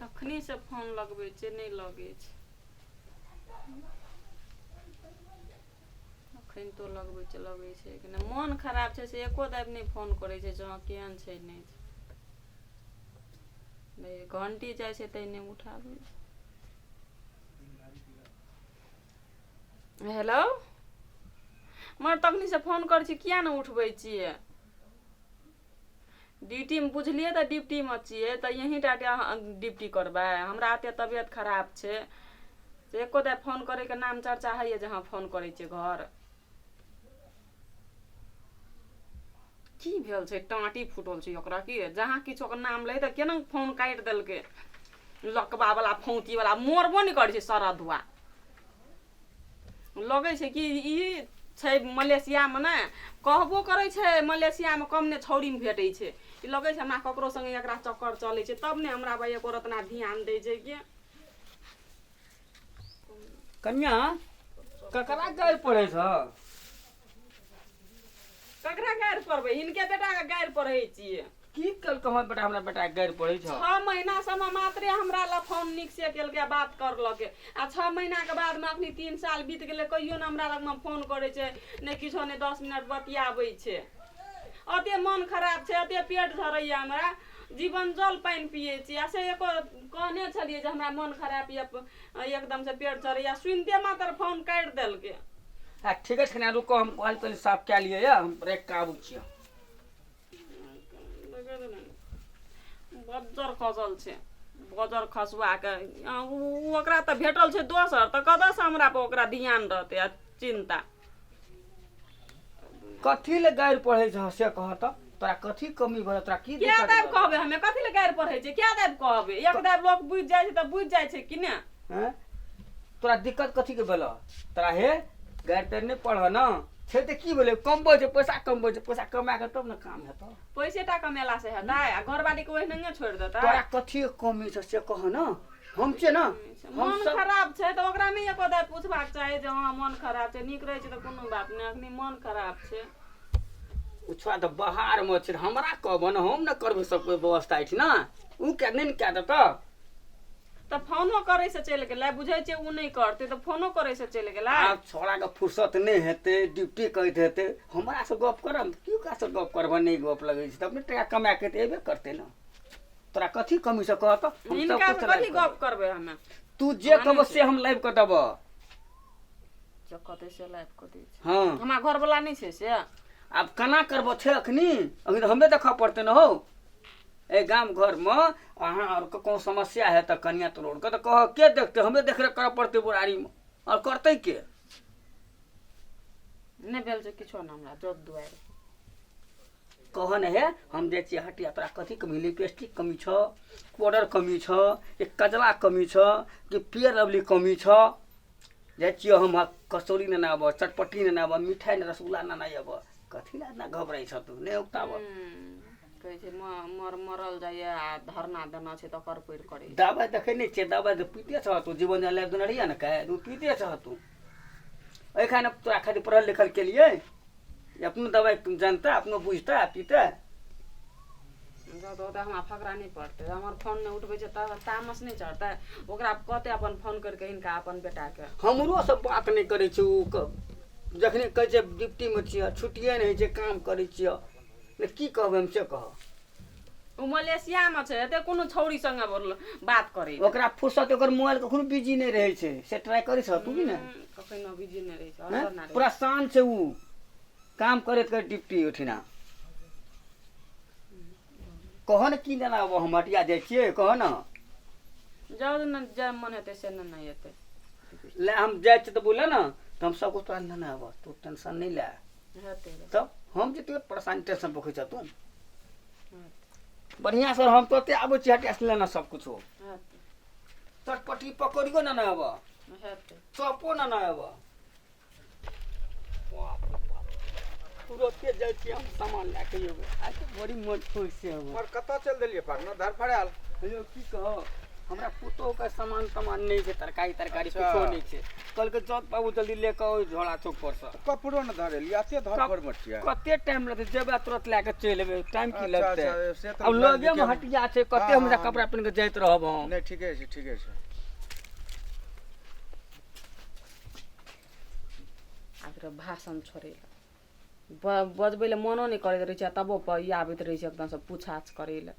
तखनी से फोन लगबै छै नहीं लगे छै अखन तो लगबै छै कि नहीं मन खराब छै से एको दाब नहीं फोन करे छै जहाँ केहन छै नहीं घंटी जाय छै तै नहीं उठाबै हेलो मर तखनी से फोन कर छी किया नहीं उठबै छियै ड्यूटी में बुझलिए तो ड्यूटी में छिए तो यही टाटे ड्यूटी करबै हमरा एते तबियत खराब छै से एको दाब फोन करे के नाम चर्चा है जहाँ फोन करे छियै घर की भेल छै टाँटी फूटल छै ओकरा की जहाँ किछो के नाम ले त केना फोन काटि देलकै लकबा वाला फौती वाला मोरबो नहीं करे छै सरदुआ लगे छै कि ई छै मलेशिया में ने कहबो करे छै मलेशिया में कम ने छौरी में भेटै छै ई लगे छै हमरा ककरो संगे एकरा चक्कर चलै छै तब ने हमरा भाई एको रतना ध्यान दै छै कि कन्या ककरा गायर पड़े छ ककरा गायर पड़बै इनके बेटा के गायर पढ़ै छियै की कल हमर बेटा हमरा बेटा गायर पड़े छ 6 महीना से मात्रे हमरा ला फोन निक से केलकै बात करलकै आ 6 महीना के बाद में अखनी 3 साल बीत गेलै कहियो ने हमरा लग में फोन करे छै ने किछो ने 10 मिनट बतियाबै छै अते मन खराब छै अते पेट झरैया हमरा जीवन जल पानी पिए छी आ से एको कहने छलिए जे हमरा मन खराब ये एकदम से पेट झरैया सुनते मात्र फोन काट देलकै आ ठीक है कन्या रुको हम कॉल तनी साफ क्या लिए या हम ब्रेक काबू छियै बजर खसल छै बजर खसुआ के ओकरा त भेटल छै दोसर त कदा से हमरा पर ओकरा ध्यान रहतै आ चिंता कथी ले गायर पढ़े छ से कह त तोरा कथी कमी भल तोरा की क्या दाब कहबे हमें कथी ले गायर पढ़ै छै क्या दाब कहबे एक दाब लोग बुझ जाय छै त बुझ जाय छै कि ने हैं तोरा दिक्कत कथी के भेल तोरा हे गायर तर नहीं पढ़ न छै त की भेलै कमबै छै पैसा कमा के तब न काम हेतौ पैसे टा कमेला से हेतै आ घरवाली के ओहि नंगे छोड़ देतै तोरा कथी के कमी छ से कह न हम छै न मन खराब छै त ओकरा नहीं एको दाब पूछबाक चाही जे हां मन खराब छै नीक रहै छै त कोनो बात नहीं अखनी मन खराब छै उछवा त बाहर में छै हमरा कहब न हम न करबै सब कोई व्यवस्था छै न उ के नहीं न के देत त फोनो करे से चल गेलै बुझै छै उ नहीं करते त फोनो करे से चल गेलै आब छोड़ा के फुर्सत नहीं हेते ड्यूटी करते हेते हमरा से गप करम क्यों का से गप करब नहीं गप लगै छै त अपने टका कमा के त एबे करते न तोरा कथी कमी से कहत हम सब इनका कुछ से कथी गप करबै हमें तू जे कहब से हम लाइव कर देब जे कहते से लाइव कर दै छै हां हमरा घर वाला नहीं छै से अब कना करब छै अखनी अभी तो हमें देखा पड़ते न हो ए गांव घर में अहाँ और कोनो समस्या है त कन्या तोड़ के त कह के देखते हमें देख रेख कर पड़ते बुरारी में और करते के नहीं भेल छै किछो न हमरा जोत दुआर कहन है हम जे छी हटिया तोरा कथी कमी लिपस्टिक कमी छ पाउडर कमी छ एक कजला कमी छ कि पियर लवली कमी छ जे छी हम कसौरी न आब चटपटी न आब मिठाई न रसगुल्ला न आब कथी ला ना घबराई छ तू नहीं उताब कहै छै मरल जाइए आ धरना देना छै त कर पैर करे दवाई देखे नहीं छे दवाई तो पीते छ तू जीवन लाइफ देना रहिया न कहे तू पीते छ तू ए खाने तोरा खातिर पढ़ल लिखल के लिए अपनो दवाई तुम जानता अपनो बुझता पीता तो हमरा फकरा नहीं पड़ते हमर फोन नहीं उठबै छै त तामस नहीं चढ़ता ओकरा कहते अपन फोन करके इनका अपन बेटा के हमरो सब बात नहीं करे छै उ जखने कहै छै ड्यूटी में छियै छुट्टिए नहीं छै काम करे छियै ने की कहब हम से कह उ मलेशिया में छै एते कोनो छौरी संगे बात करे ओकरा फुर्सत ओकर मोबाइल कखनो बिजी नहीं रहे छै से ट्राई करे छ तू की ना कखनो बिजी नहीं रहे छै असर ना रहे पूरा शांत छै उ काम करत कर ड्यूटी उठिना कह न की ना अब हम हटिया जाय छियै कह न जाओ न जे मन हेतै से न हेतै ले हम जाय छी त बोले न त हम सब कुछ ना ना अब तू टेंशन नहीं ले हेतै तब हम जे तू परेशान टेंशन पखै छ तू बढ़िया सर हम तो आबो छी हटिया से लेना सब कुछ हो हेतै चटपटी पकड़ियो ना ना अब हेतै चपो ना ना अब तुरंत के जाय छी हम सामान लेके एबे आज बड़ी मन खुश छै हम और कत चल देलिए पार्टनर धर फड़ाल हेलो की कहो हमरा पुतोह के सामान तमान नहीं छै, तरकारी तरकारी अच्छा। कुछो नहीं छै। कल के चौथ बाबू जल्दी लेके आओ झोड़ा चौक पर से। कपड़ो न धरेली आते धर पर मटिया। कते टाइम लगते, जेबे तुरंत लेके चल एबे, टाइम की अच्छा, लगते। अच्छा, से तो अब बुझाइल लगे में कि हम- हटिया छै, कते हाँ, हमरा हाँ, कपड़ा पहन के जाइत रहब हम। नहीं ठीके छै ठीके छै। आखिर भाषण छोड़े बजबै ले मनो नहीं करैत रहै छै, तबो पर ई आबैत रहै छै एकदम से पूछाछ करै ले।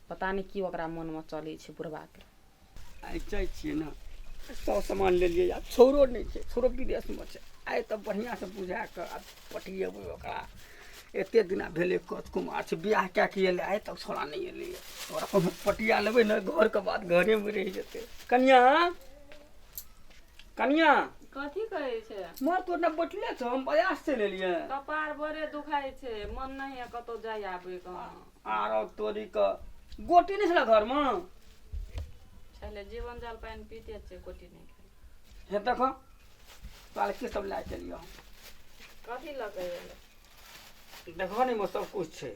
पता नहीं की ओकरा मन में चलै छै बुढ़वा के। आइ जाइ छियै ना, सब सामान ले लिए यार, छोरो नहीं छै, छोरो विदेश में छै। आइ तऽ बढ़िया से बुझा के आ पटिएबै ओकरा। एते दिना भेलै कच कुमार छै, बियाह कए के एलै, आइ तक छोड़ा नहीं एलै। ओकरा कोनो पटिया लेबै ने, घर के बात घरे में रहि जेतै। कनिया कनिया कथी कहै छै? मोर तो ना बैठले छ, हम बयास चलि एलियै। कपार बड़े दुखाइ छै, मन नहीं है कतौ जाय आबै के। आरो तोरी के गोटी नहीं छला घर में। छले जीवन जल पानि पीते छै, कोटी नहीं खाइ। हे देखो ताले के सब ला चलियो। कथी लगे देखो नहीं में सब कुछ छै।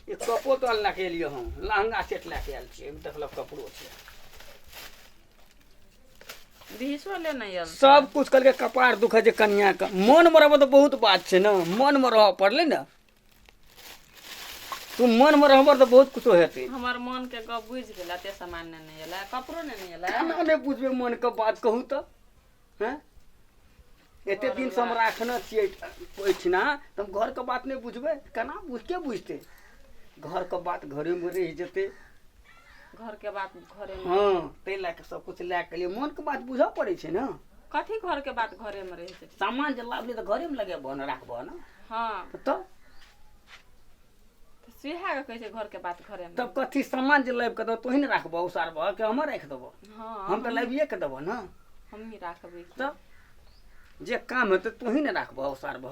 एक कपो तो ला के एलियो हम, लहंगा सेट ला के आयल छियै, देखलो कपड़ो छै, भीसो ले नहीं आयल। सब कुछ करके कपार दुखे छै कनिया के। मन में रहबो तो बहुत बात छै ना, मन में रह पड़ले ना। तू मन में रहबर तो बहुत कुछ हेतै। हमर मन के गप बुझ गेला, ते सामान नहीं एला, कपड़ो नहीं एला। केना नहीं बुझबे मन के बात कहू तो, हैं? एते दिन से हम राखने छियै ओइठिना, तुम घर के बात नहीं बुझबे, केना बुझ के बुझते? घर के बात घरे में रह जेते। घर के बात घरे में। हाँ, ते ला के सब कुछ ला के लिए मन के बात बुझा पड़े छै ना। कथी घर के बात घरे में रहे छै? सामान जे लाबले तो घरे में लगेबो ना, राखबो ना। हाँ तो सुहा के कहै छै घर के बात घरे में। तब कथी सामान जे लाब के दो तोही ने राखबो, उसारबो के हम राख देबो। हाँ हम तो लाबिए के देबो ना। हम ही राखबै। तब जे काम हेतै तोही ने राखबो, उसारबो।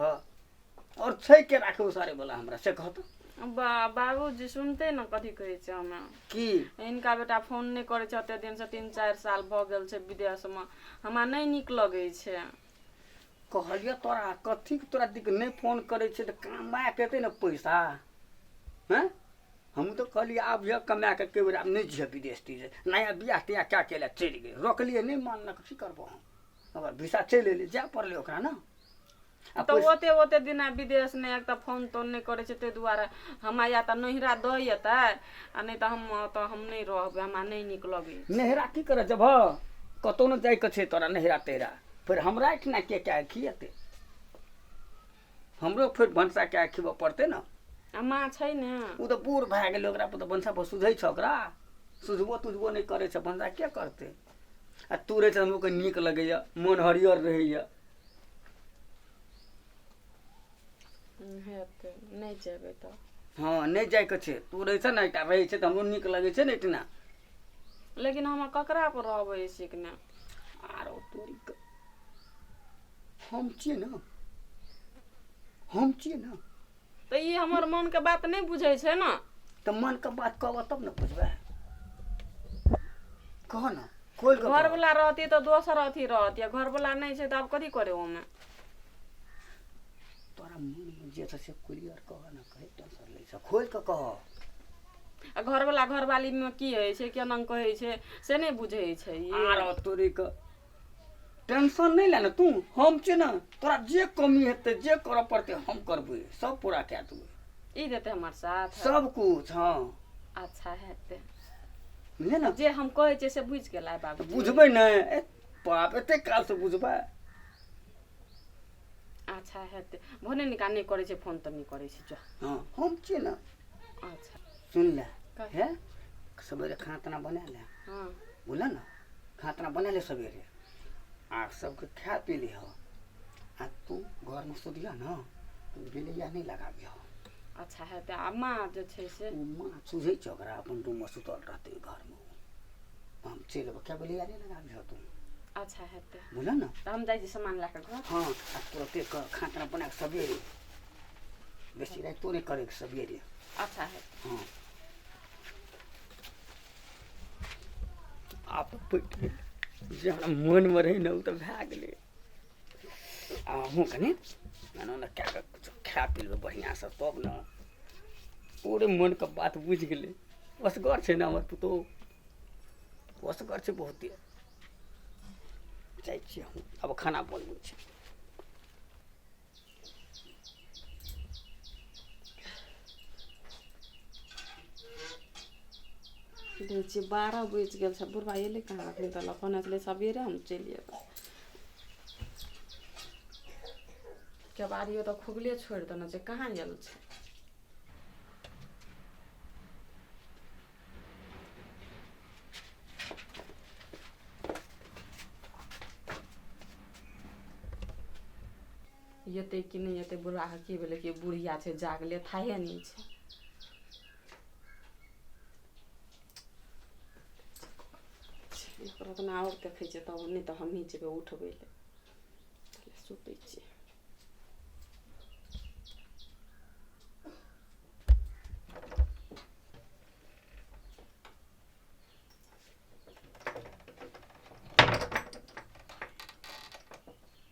और छै के राखे उसारे वाला हमरा से कहतो बाबूजी सुनते न कथी कहै छै हमे की? इनका बेटा फोन नहीं करे छै ओते दिन से, 3-4 साल भ गेल छै विदेश में। हमरा नहीं नीक लगे छै। कहलिए तोरा कथी के तोरा दिक नहीं फोन करे छै, तो कमा के एतै ना पैसा, हैं? हम तो कहलिए आब ये कमा के के बेर आब नहीं जे विदेश तीजे, नया बियाह तियाह क्या केला चल गए, रोकलिए नहीं मानलक, की करबो हम? अगर वीसा चल एले, जा पड़ले ओकरा ना। आ तो पैसा- ओते ओते दिन विदेश में एक तो फोन तोन नहीं करे छै, ते दुआरे हमरा या तो नहिरा द येतै आ नहीं तो हम नहीं रहबै, हमरा नहीं नीक लगे। नहरा की करे जब कतौ न जाय के छै तोरा नहरा तेरा, फिर हमरा एठना के क्या खियेते? हमरो फिर भनसा क्या खिबो पड़ते ना। आ माँ छै ने। उ तो बूढ़ भए गेलै, ओकरा पर तो भनसा पर सुझै छ, ओकरा सुझबो तुझबो नहीं करे छै, भनसा के करते? आ तू रहे छै हमरो के नीक लगैया, मन हरियर रहैया। हेतै नहीं जेबै तो। हाँ नहीं जाय के छै, तू रहे छै ना एकटा रहै छै त हमरो नीक लगै छै ने एठना। लेकिन हम ककरा पर रहबै सिकने? आरो तोरी के हम छियै ना, हम छियै ना। तो ये हमर मन के बात नहीं बुझै छै ना। तो मन के बात कहब तब न बुझबै। कह ना, खोल के घर कह। वाला रहती तो दोसर अथी रहती, घर वाला नहीं छै तो अब कथी करे ओमे? तोरा मन में जे से क्लियर कह ना, कहे टेंशन ले छ, खोल के कह। आ घर वाला घरवाली में की है छै, केना कहै छै से नहीं बुझै छै ये। आरो तोरी के टेंशन नहीं ले ना तू, हम छी ना, तोरा जे कमी हेतै जे करऽ पड़तै हम करबै, सब पूरा कए देबै, ई देते हमर साथ। सब कुछ। हाँ अच्छा हेतै, बुझलिए ना, जे हम कहै छै से बुझ गेला बाबू। बुझबै ने, बाप एते काल से बुझबै। अच्छा हेतै, भने निका नहीं करे छै फोन तो नहीं करे छै जो। हाँ हम छी ना। अच्छा सुन ले कह। है, सवेरे खाना बना ले, हाँ बोला ना, खाना बना ले सवेरे, आ सबके खा पी ली हो। आ तू घर में सुधिया ना, तू बिलैया नहीं लगाबी हो। अच्छा हेतै। आ माँ जे छै से उ माँ सुझै छ, ओकरा अपन रूम में सुतल रहते घर में, हम चलि अयबै, क्या बिलैया नहीं लगाबी हो तू, अच्छा हेतै। बोला ना। तो हम जाइ छी सामान ला के घर। हाँ आ तुरते खाना बना के सवेरे, बेसी रात तो नहीं करे के सवेरे। अच्छा हेतै। हाँ आप पैट गेल, जे हमरा मन में रही ना उ तो भए गेलै। आ हमहूँ कनि एना ओना कए कऽ कुछो खा पी लेबै बढ़िआँ से, तब ने पूरे मन के बात बुझि गेलै। असगर छै ने हमर पुतोह, असगर छै बहुते जाइ छियै हम अब खाना बनबै छै देखै छियै 12 बजि गेल छै बुढ़बा एलै कहाँ एखन तऽ फोन छलै सबेरे हम चलि अयबै केबाड़ियो तऽ खुगले छोड़ि देने छै कहाँ गेल छै एतै कि नहि एतै बुढ़बाके की भेलै कि बुढ़िया छै जागले थाहे नहि छै एकरा ओतना आओर देखै छै तब नहि तऽ हमहीँ जेबै उठबै लए सुतै छियै